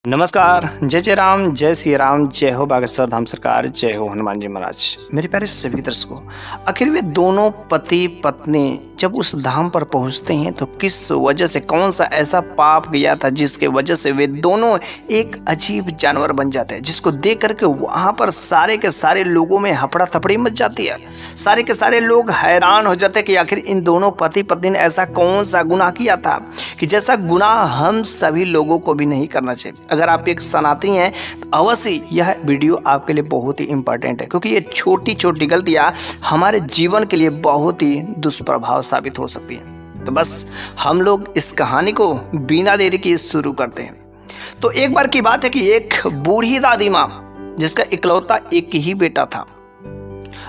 नमस्कार। जय जय राम, जय श्री राम, जय हो बागेश्वर धाम सरकार, जय हो हनुमान जी महाराज। मेरे प्यारे सभी दर्शकों, आखिर वे दोनों पति पत्नी जब उस धाम पर पहुंचते हैं तो किस वजह से, कौन सा ऐसा पाप किया था जिसके वजह से वे दोनों एक अजीब जानवर बन जाते हैं, जिसको देख करके वहां पर सारे के सारे लोगों में हपड़ा थपड़ी मच जाती है। सारे के सारे लोग हैरान हो जाते हैं कि आखिर इन दोनों पति पत्नी ने ऐसा कौन सा गुनाह किया था कि जैसा गुनाह हम सभी लोगों को भी नहीं करना चाहिए। अगर आप एक सनातनी हैं तो अवश्य यह वीडियो आपके लिए बहुत ही इंपॉर्टेंट है, क्योंकि ये छोटी छोटी गलतियां हमारे जीवन के लिए बहुत ही दुष्प्रभाव साबित हो सकती है। तो बस हम लोग इस कहानी को बिना देरी के शुरू करते हैं। तो एक बार की बात है कि एक बूढ़ी दादी माँ, जिसका इकलौता एक ही बेटा था,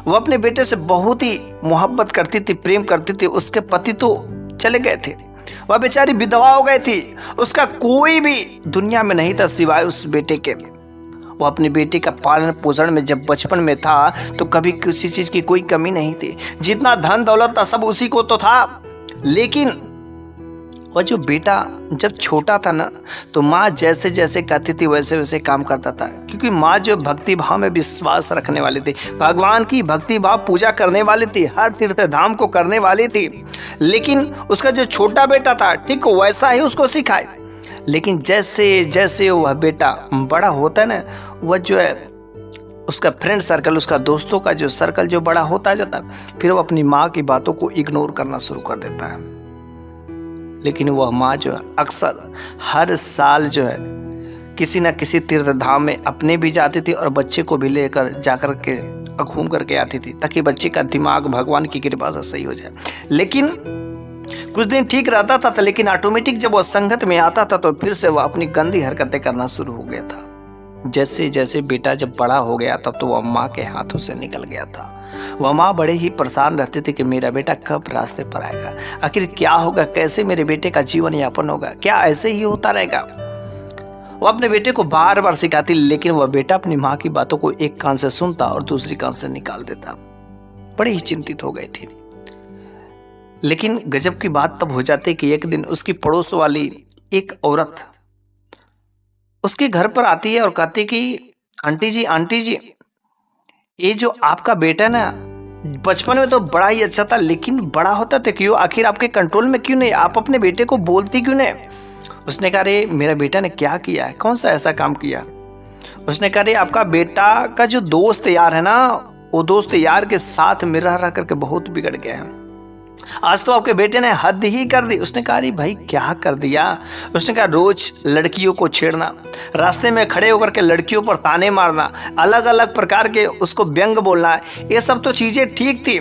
वह अपने बेटे से बहुत ही मोहब्बत करती थी, प्रेम करती थी। उसके पति तो चले गए थे, वह बेचारी विधवा हो गई थी। उसका कोई भी दुनिया में नहीं था सिवाय उस बेटे के। वो अपने बेटे का पालन पोषण में जब बचपन में था तो कभी किसी चीज की कोई कमी नहीं थी। जितना धन दौलत था सब उसी को तो था, लेकिन वह जो बेटा जब छोटा था ना, तो माँ जैसे जैसे कहती थी वैसे वैसे काम करता था, क्योंकि माँ जो भक्ति भाव में विश्वास रखने वाली थी, भगवान की भक्ति भाव पूजा करने वाली थी, हर तीर्थ धाम को करने वाली थी। लेकिन उसका जो छोटा बेटा था ठीक वैसा ही उसको सिखाए। लेकिन जैसे जैसे वह बेटा बड़ा होता है ना, वह जो है उसका फ्रेंड सर्कल, उसका दोस्तों का जो सर्कल जो बड़ा होता जाता, फिर वह अपनी माँ की बातों को इग्नोर करना शुरू कर देता है। लेकिन वह माँ जो है अक्सर हर साल जो है किसी न किसी तीर्थ धाम में अपने भी जाती थी और बच्चे को भी लेकर जाकर के घूम करके आती थी, ताकि बच्चे का दिमाग भगवान की कृपा से सही हो जाए। लेकिन कुछ दिन ठीक रहता था, लेकिन ऑटोमेटिक जब वह संगत में आता था तो फिर से वह अपनी गंदी हरकतें करना शुरू हो गया था। जैसे जैसे बेटा जब बड़ा हो गया तब तो वह माँ के हाथों से निकल गया था। वह माँ बड़े ही परेशान रहती थी कि मेरा बेटा कब रास्ते पर आएगा, आखिर क्या होगा, कैसे मेरे बेटे का जीवन यापन होगा, क्या ऐसे ही होता रहेगा। वह अपने बेटे को बार बार सिखाती, लेकिन वह बेटा अपनी माँ की बातों को एक कान से सुनता और दूसरी कान से निकाल देता। बड़ी ही चिंतित हो गई थी। लेकिन गजब की बात तब हो जाती कि एक दिन उसकी पड़ोस वाली एक औरत उसके घर पर आती है और कहती कि आंटी जी, ये जो आपका बेटा ना बचपन में तो बड़ा ही अच्छा था, लेकिन बड़ा होता तो क्यों, आखिर आपके कंट्रोल में क्यों नहीं, आप अपने बेटे को बोलती क्यों नहीं। उसने कहा रे मेरा बेटा ने क्या किया है, कौन सा ऐसा काम किया। उसने कहा रे आपका बेटा का जो दोस्त यार है ना, वो दोस्त यार के साथ मिल रह करके बहुत बिगड़ गया है। आज तो आपके बेटे ने हद ही कर दी। उसने कहा अरे भाई क्या कर दिया। उसने कहा रोज लड़कियों को छेड़ना, रास्ते में खड़े होकर के लड़कियों पर ताने मारना, अलग अलग प्रकार के उसको व्यंग बोलना, ये सब तो चीजें ठीक थी।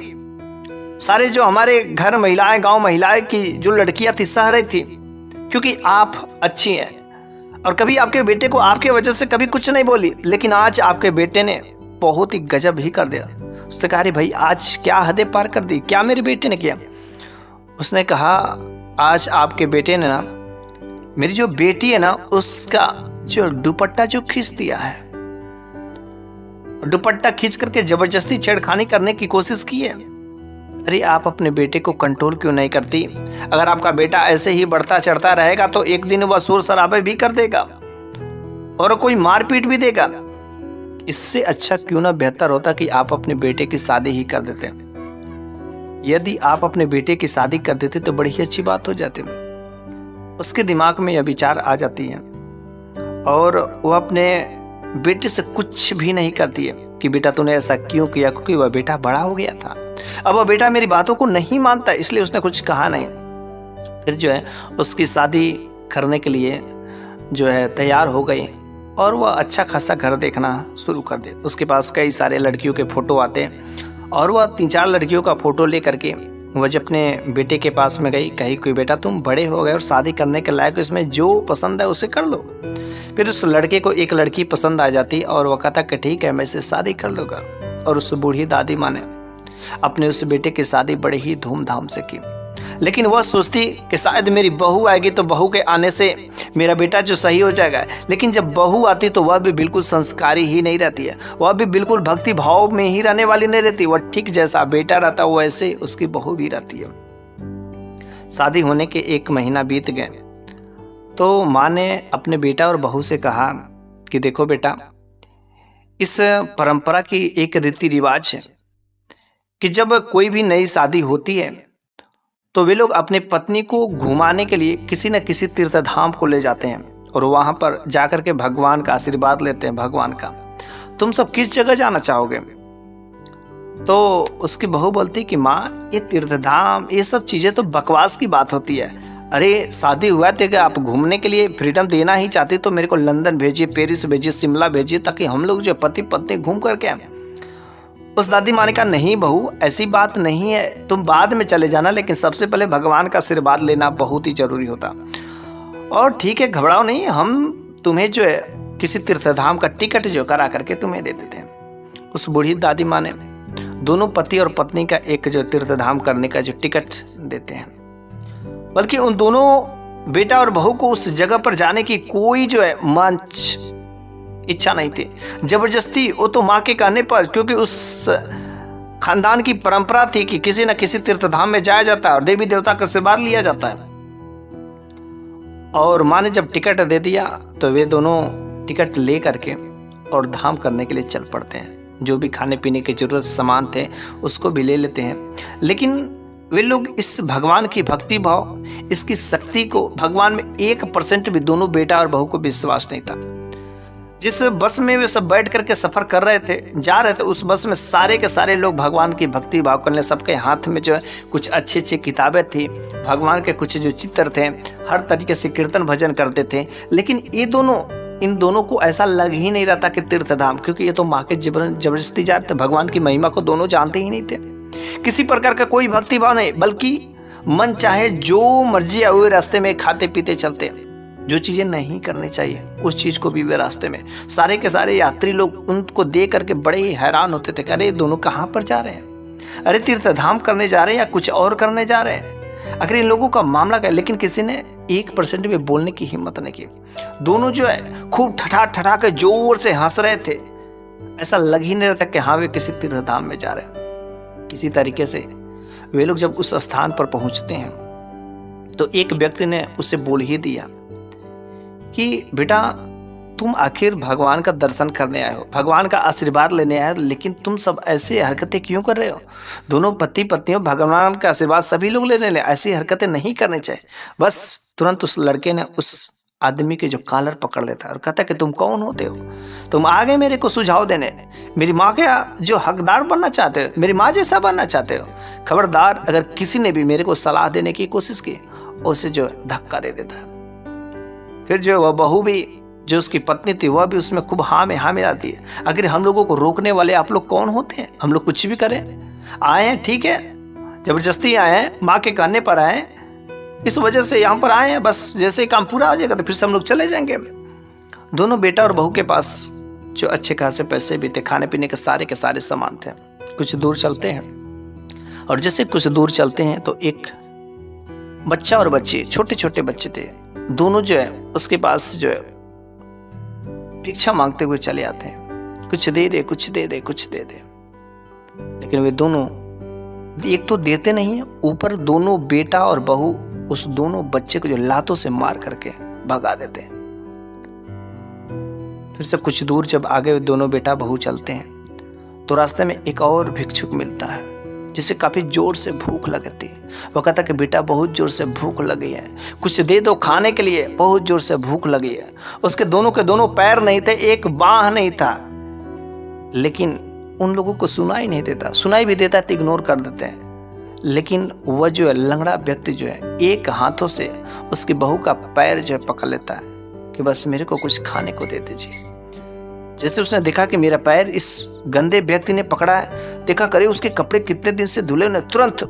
सारे जो हमारे घर महिलाएं, गांव महिलाएं की जो लड़कियां थी सह रही थी, क्योंकि आप अच्छी हैं और कभी आपके बेटे को आपके वजह से कभी कुछ नहीं बोली। लेकिन आज आपके बेटे ने बहुत ही गजब ही कर दिया। उसने कहा अरे भाई आज क्या हदें पार कर दी, क्या मेरे बेटे ने किया। उसने कहा आज आपके बेटे ने ना मेरी जो बेटी है ना उसका जो दुपट्टा जो खींच दिया है, दुपट्टा खींच करके जबरदस्ती छेड़खानी करने की कोशिश की है। अरे आप अपने बेटे को कंट्रोल क्यों नहीं करती। अगर आपका बेटा ऐसे ही बढ़ता चढ़ता रहेगा तो एक दिन वह शोर शराबे भी कर देगा और कोई मारपीट भी देगा। इससे अच्छा क्यों ना बेहतर होता कि आप अपने बेटे की शादी ही कर देते। यदि आप अपने बेटे की शादी कर देते तो बड़ी ही अच्छी बात हो जाती। उसके दिमाग में यह विचार आ जाती है और वह अपने बेटे से कुछ भी नहीं करती है कि बेटा तूने ऐसा क्यों किया, क्योंकि वह बेटा बड़ा हो गया था। अब वह बेटा मेरी बातों को नहीं मानता, इसलिए उसने कुछ कहा नहीं। फिर जो है उसकी शादी करने के लिए जो है तैयार हो गई और वह अच्छा खासा घर देखना शुरू कर दे। उसके पास कई सारे लड़कियों के फोटो आते और वह 3-4 लड़कियों का फोटो ले करके वह जब अपने बेटे के पास में गई, कही कोई बेटा तुम बड़े हो गए और शादी करने के लायक, इसमें जो पसंद है उसे कर लो। फिर उस लड़के को एक लड़की पसंद आ जाती और वह कहता कि ठीक है मैं इसे शादी कर लूँगा। और उस बूढ़ी दादी माँ ने अपने उस बेटे की शादी बड़े ही धूमधाम से की। लेकिन वह सोचती कि शायद मेरी बहू आएगी तो बहू के आने से मेरा बेटा जो सही हो जाएगा। लेकिन जब बहू आती तो वह भी बिल्कुल संस्कारी ही नहीं रहती है, वह भी बिल्कुल भक्ति भाव में ही रहने वाली नहीं रहती। वह ठीक जैसा बेटा रहता है वैसे उसकी बहू भी रहती है। शादी होने के 1 महीना बीत गए तो माँ ने अपने बेटा और बहू से कहा कि देखो बेटा, इस परंपरा की एक रीति रिवाज है कि जब कोई भी नई शादी होती है तो वे लोग अपनी पत्नी को घुमाने के लिए किसी न किसी तीर्थ धाम को ले जाते हैं और वहां पर जाकर के भगवान का आशीर्वाद लेते हैं। भगवान का, तुम सब किस जगह जाना चाहोगे? तो उसकी बहू बोलती कि माँ, ये तीर्थ धाम ये सब चीजें तो बकवास की बात होती है। अरे शादी हुआ थे कि आप घूमने के लिए फ्रीडम देना ही चाहते तो मेरे को लंदन भेजिए, पेरिस भेजिए, शिमला भेजिए, ताकि हम लोग जो पति पत्नी घूम करके आए। उस दादी माँ ने कहा, नहीं बहू, ऐसी बात नहीं है, तुम बाद में चले जाना, लेकिन सबसे पहले भगवान का आशीर्वाद लेना बहुत ही जरूरी होता। और ठीक है, घबराओ नहीं, हम तुम्हें जो है किसी तीर्थधाम का टिकट जो करा करके तुम्हें दे देते हैं। उस बूढ़ी दादी माँ ने दोनों पति और पत्नी का एक जो तीर्थधाम करने का जो टिकट देते हैं, बल्कि उन दोनों बेटा और बहू को उस जगह पर जाने की कोई जो है मंच इच्छा नहीं थी। जबरदस्ती, वो तो माँ के कहने पर, क्योंकि उस खानदान की परंपरा थी कि किसी न किसी तीर्थधाम में जाया जाता है और देवी देवता का आशीर्वाद लिया जाता है। और माँ ने जब टिकट दे दिया तो वे दोनों टिकट ले करके और धाम करने के लिए चल पड़ते हैं। जो भी खाने पीने की जरूरत सामान थे उसको भी ले लेते हैं, लेकिन वे लोग इस भगवान की भक्ति भाव, इसकी शक्ति को, भगवान में 1% भी दोनों बेटा और बहू को विश्वास नहीं था। जिस बस में वे सब बैठ करके सफर कर रहे थे, जा रहे थे, उस बस में सारे के सारे लोग भगवान की भक्ति भाव करने, सबके हाथ में जो है कुछ अच्छी अच्छी किताबें थी, भगवान के कुछ जो चित्र थे, हर तरीके से कीर्तन भजन करते थे। लेकिन इन दोनों को ऐसा लग ही नहीं रहा था कि तीर्थधाम, क्योंकि ये तो माँ के जबरदस्ती जा रहे थे। भगवान की महिमा को दोनों जानते ही नहीं थे, किसी प्रकार का कोई भक्ति भाव नहीं, बल्कि मन चाहे जो मर्जी आए रास्ते में खाते पीते चलते। जो चीजें नहीं करनी चाहिए उस चीज को भी वे रास्ते में, सारे के सारे यात्री लोग उनको देख करके बड़े ही हैरान होते थे। अरे दोनों कहाँ पर जा रहे हैं? अरे तीर्थधाम करने जा रहे हैं या कुछ और करने जा रहे हैं? आखिर इन लोगों का मामला क्या? लेकिन किसी ने 1% भी बोलने की हिम्मत नहीं की। दोनों जो है खूब ठठा के जोर से हंस रहे थे। ऐसा लग ही नहीं रहा था कि हाँ वे किसी तीर्थधाम में जा रहे हैं। किसी तरीके से वे लोग जब उस स्थान पर पहुंचते हैं तो एक व्यक्ति ने उससे बोल ही दिया कि बेटा, तुम आखिर भगवान का दर्शन करने आए हो, भगवान का आशीर्वाद लेने आए हो, लेकिन तुम सब ऐसे हरकतें क्यों कर रहे हो? दोनों पति पत्नी हो, भगवान का आशीर्वाद सभी लोग लेने ले, ऐसी हरकतें नहीं करनी चाहिए। बस तुरंत उस लड़के ने उस आदमी के जो कॉलर पकड़ लेता है और कहता है कि तुम कौन होते हो? तुम आगे मेरे को सुझाव देने, मेरी माँ के जो हकदार बनना चाहते हो, मेरी माँ जैसा बनना चाहते हो? खबरदार, अगर किसी ने भी मेरे को सलाह देने की कोशिश की, उसे जो धक्का दे देता है। फिर जो वह बहू भी, जो उसकी पत्नी थी, वह भी उसमें खूब हाँ में हाँ मिलाती है। आखिर हम लोगों को रोकने वाले आप लोग कौन होते हैं? हम लोग कुछ भी करें, आए हैं, ठीक है, जबरदस्ती आए हैं, माँ के कहने पर आए, इस वजह से यहाँ पर आए हैं, बस जैसे काम पूरा हो जाएगा तो फिर से हम लोग चले जाएंगे। दोनों बेटा और बहू के पास जो अच्छे खासे पैसे भी थे, खाने पीने के सारे सामान थे। कुछ दूर चलते हैं और जैसे कुछ दूर चलते हैं तो एक बच्चा और बच्ची, छोटे छोटे बच्चे थे, दोनों जो है उसके पास जो है भिक्षा मांगते हुए चले आते हैं। कुछ दे दे, कुछ दे दे, कुछ दे दे। लेकिन वे दोनों एक तो देते नहीं है, ऊपर दोनों बेटा और बहू उस दोनों बच्चे को जो लातों से मार करके भगा देते हैं। फिर से कुछ दूर जब आगे दोनों बेटा बहू चलते हैं तो रास्ते में एक और भिक्षुक मिलता है जिसे काफी जोर से भूख लगती है। वो कहता कि बेटा, बहुत जोर से भूख लगी है, कुछ दे दो खाने के लिए, बहुत जोर से भूख लगी है। उसके दोनों के दोनों पैर नहीं थे, एक बाह नहीं था, लेकिन उन लोगों को सुनाई नहीं देता। सुनाई भी देता है तो इग्नोर कर देते हैं। लेकिन वह जो है लंगड़ा व्यक्ति जो है एक हाथों से उसकी बहू का पैर जो है पकड़ लेता है कि बस मेरे को कुछ खाने को दे दीजिए। जैसे उसने देखा कि मेरा पैर इस गंदे व्यक्ति ने पकड़ा है, देखा करे उसके कपड़े कितने दिन से धुले हुए, तुरंत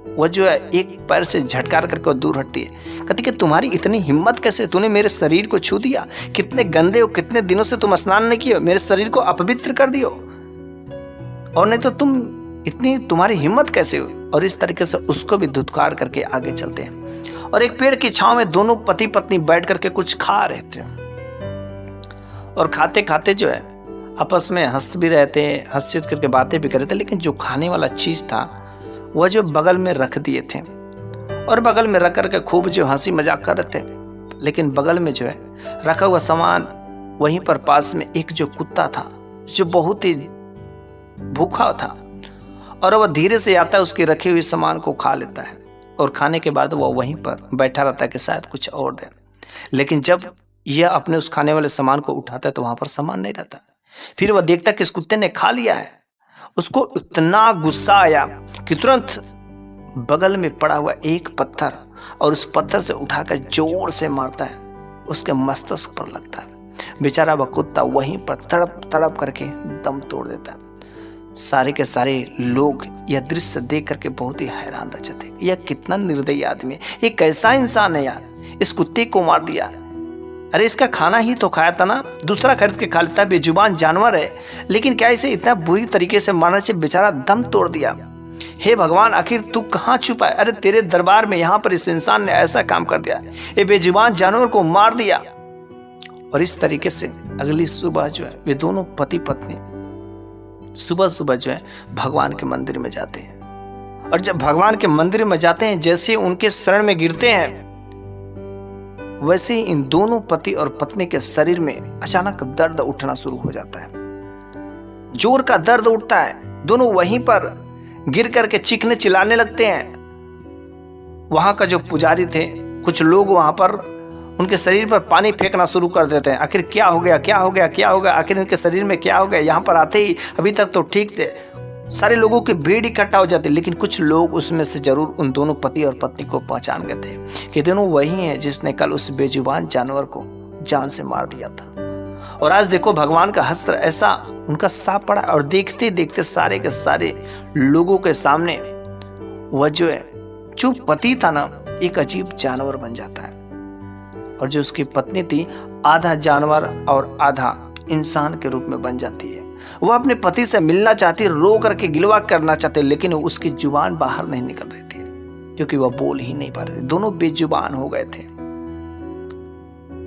वह जो है एक पैर से झटकार करके दूर हटती है। कहती कि तुम्हारी इतनी हिम्मत कैसे, तूने मेरे शरीर को छू दिया? कितने गंदे हो, कितने दिनों से तुम स्नान नहीं किए, मेरे शरीर को अपवित्र कर दियो, और नहीं तो तुम्हारी हिम्मत कैसे हुई? और इस तरीके से उसको भी धुतकार करके आगे चलते हैं। और एक पेड़ की छांव में दोनों पति पत्नी बैठ करके कुछ खा रहे थे और खाते खाते जो है आपस में हंस भी रहे थे, हंस करके बातें भी कर रहे थे। लेकिन जो खाने वाला चीज था वह जो बगल में रख दिए थे और बगल में रख करके खूब जो हंसी मजाक कर रहे थे। लेकिन बगल में जो है रखा हुआ सामान, वहीं पर पास में एक जो कुत्ता था जो बहुत ही भूखा था, और वह धीरे से आता है, उसके रखे हुए सामान को खा लेता है और खाने के बाद वह वहीं पर बैठा रहता है कि शायद कुछ और दे। लेकिन जब यह अपने उस खाने वाले सामान को उठाता है तो वहां पर सामान नहीं रहता। फिर वह देखता है कि इस कुत्ते ने खा लिया है। उसको इतना गुस्सा आया कि तुरंत बगल में पड़ा हुआ एक पत्थर और उस पत्थर से उठाकर जोर से मारता है, उसके मस्तिष्क पर लगता है। बेचारा वह कुत्ता वहीं पर तड़प तड़प करके दम तोड़ देता है। सारे के सारे लोग यह दृश्य देख करके बहुत ही हैरान रह जाते। यह कितना निर्दयी आदमी है, ये कैसा इंसान है यार, इस कुत्ते को मार दिया। अरे इसका खाना ही तो खाया था ना, दूसरा खरीद के खा लेता है, बेजुबान जानवर है, लेकिन क्या इसे इतना बुरी तरीके से मारना चाहिए? बेचारा दम तोड़ दिया। हे भगवान, आखिर तू कहाँ छुपा है? अरे तेरे दरबार में यहाँ पर इस इंसान ने ऐसा काम कर दिया, ये बेजुबान जानवर को मार दिया। और इस तरीके से अगली सुबह जो है वे दोनों पति पत्नी सुबह सुबह जो है भगवान के मंदिर में जाते हैं। और जब भगवान के मंदिर में जाते हैं, जैसे उनके शरण में गिरते हैं, वैसे ही इन दोनों पति और पत्नी के शरीर में अचानक दर्द उठना शुरू हो जाता है। जोर का दर्द उठता है, दोनों वहीं पर गिर करके चीखने चिल्लाने लगते हैं। वहां का जो पुजारी थे, कुछ लोग वहां पर उनके शरीर पर पानी फेंकना शुरू कर देते हैं। आखिर क्या हो गया, क्या हो गया, क्या हो गया, आखिर इनके शरीर में क्या हो गया? यहाँ पर आते ही अभी तक तो ठीक थे, सारे लोगों की भीड़ इकट्ठा हो जाती, लेकिन कुछ लोग उसमें से जरूर उन दोनों पति और पत्नी को पहचान गए थे कि दोनों वही हैं जिसने कल उस बेजुबान जानवर को जान से मार दिया था। और आज देखो भगवान का हस्त्र ऐसा उनका साफ पड़ा, और देखते देखते सारे के सारे लोगों के सामने वह जो है जो पति था ना, एक अजीब जानवर बन जाता है। और जो उसकी पत्नी थी, आधा जानवर और आधा इंसान के रूप में बन जाती है। वह अपने पति से मिलना चाहती, रो करके गिलवा करना चाहते, लेकिन उसकी जुबान बाहर नहीं निकल रही थी क्योंकि वह बोल ही नहीं पा रहे थे। दोनों बेजुबान हो गए थे।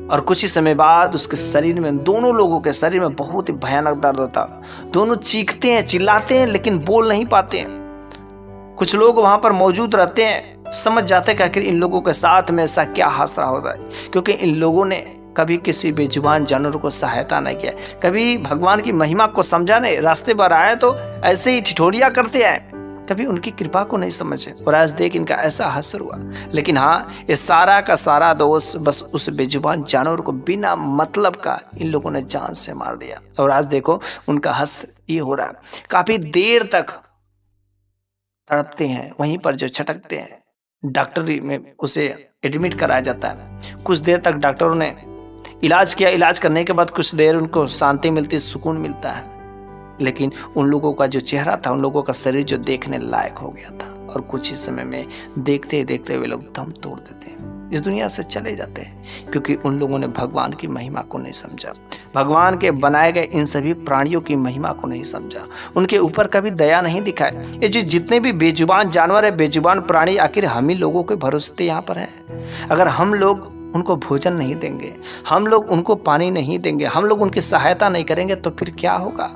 और कुछ ही समय बाद उसके शरीर में, दोनों लोगों के शरीर में बहुत ही भयानक दर्द होता। दोनों चीखते हैं, चिल्लाते हैं, लेकिन बोल नहीं पाते हैं। कुछ लोग वहां पर मौजूद रहते हैं, समझ जाते हैं कि आखिर इन लोगों के साथ में ऐसा क्या हादसा हो रहा है, क्योंकि इन लोगों ने कभी किसी बेजुबान जानवर को सहायता नहीं किया, कभी भगवान की महिमा को समझा नहीं। रास्ते पर आए तो ऐसे ही ठिठोलियां करते आए, कभी उनकी कृपा को नहीं समझे। और आज देख इनका ऐसा हश्र हुआ। लेकिन हाँ, ये सारा का सारा दोष बस उस बेजुबान जानवर को बिना मतलब का इन लोगों ने जान से मार दिया। और आज देखो उनका हश्र ये हो रहा है। काफी देर तक तड़पते हैं, वहीं पर जो छटकते हैं। डॉक्टरी में उसे एडमिट कराया जाता है। कुछ देर तक डॉक्टरों ने इलाज किया। इलाज करने के बाद कुछ देर उनको शांति मिलती, सुकून मिलता है, लेकिन उन लोगों का जो चेहरा था, उन लोगों का शरीर जो देखने लायक हो गया था। और कुछ ही समय में देखते देखते वे लोग दम तोड़ देते हैं, इस दुनिया से चले जाते हैं, क्योंकि उन लोगों ने भगवान की महिमा को नहीं समझा, भगवान के बनाए गए इन सभी प्राणियों की महिमा को नहीं समझा, उनके ऊपर कभी दया नहीं दिखाए। ये जो जितने भी बेजुबान जानवर है, बेजुबान प्राणी, आखिर हम ही लोगों के भरोसे यहाँ पर हैं। अगर हम लोग उनको भोजन नहीं देंगे, हम लोग उनको पानी नहीं देंगे, हम लोग उनकी सहायता नहीं करेंगे, तो फिर क्या होगा?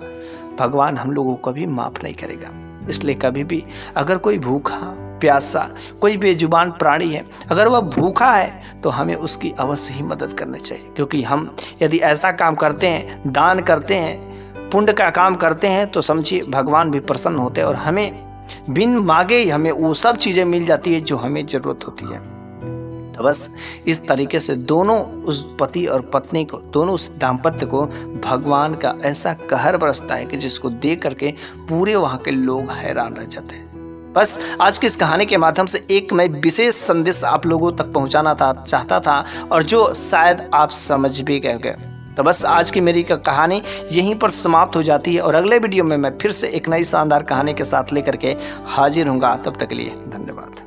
भगवान हम लोगों को भी माफ नहीं करेगा। इसलिए कभी भी अगर कोई भूखा प्यासा कोई बेजुबान प्राणी है, अगर वह भूखा है, तो हमें उसकी अवश्य ही मदद करनी चाहिए, क्योंकि हम यदि ऐसा काम करते हैं, दान करते हैं, पुण्य का काम करते हैं, तो समझिए भगवान भी प्रसन्न होते हैं और हमें बिन मांगे ही हमें वो सब चीज़ें मिल जाती है जो हमें ज़रूरत होती है। तो बस इस तरीके से दोनों उस पति और पत्नी को, दोनों उस दाम्पत्य को भगवान का ऐसा कहर बरसता है कि जिसको देख करके पूरे वहाँ के लोग हैरान रह जाते हैं। बस आज की इस कहानी के माध्यम से एक मैं विशेष संदेश आप लोगों तक पहुँचाना चाहता था, और जो शायद आप समझ भी गए। तो बस आज की मेरी कहानी यहीं पर समाप्त हो जाती है, और अगले वीडियो में मैं फिर से एक नई शानदार कहानी के साथ लेकर के हाजिर हूँगा। तब तक के लिए धन्यवाद।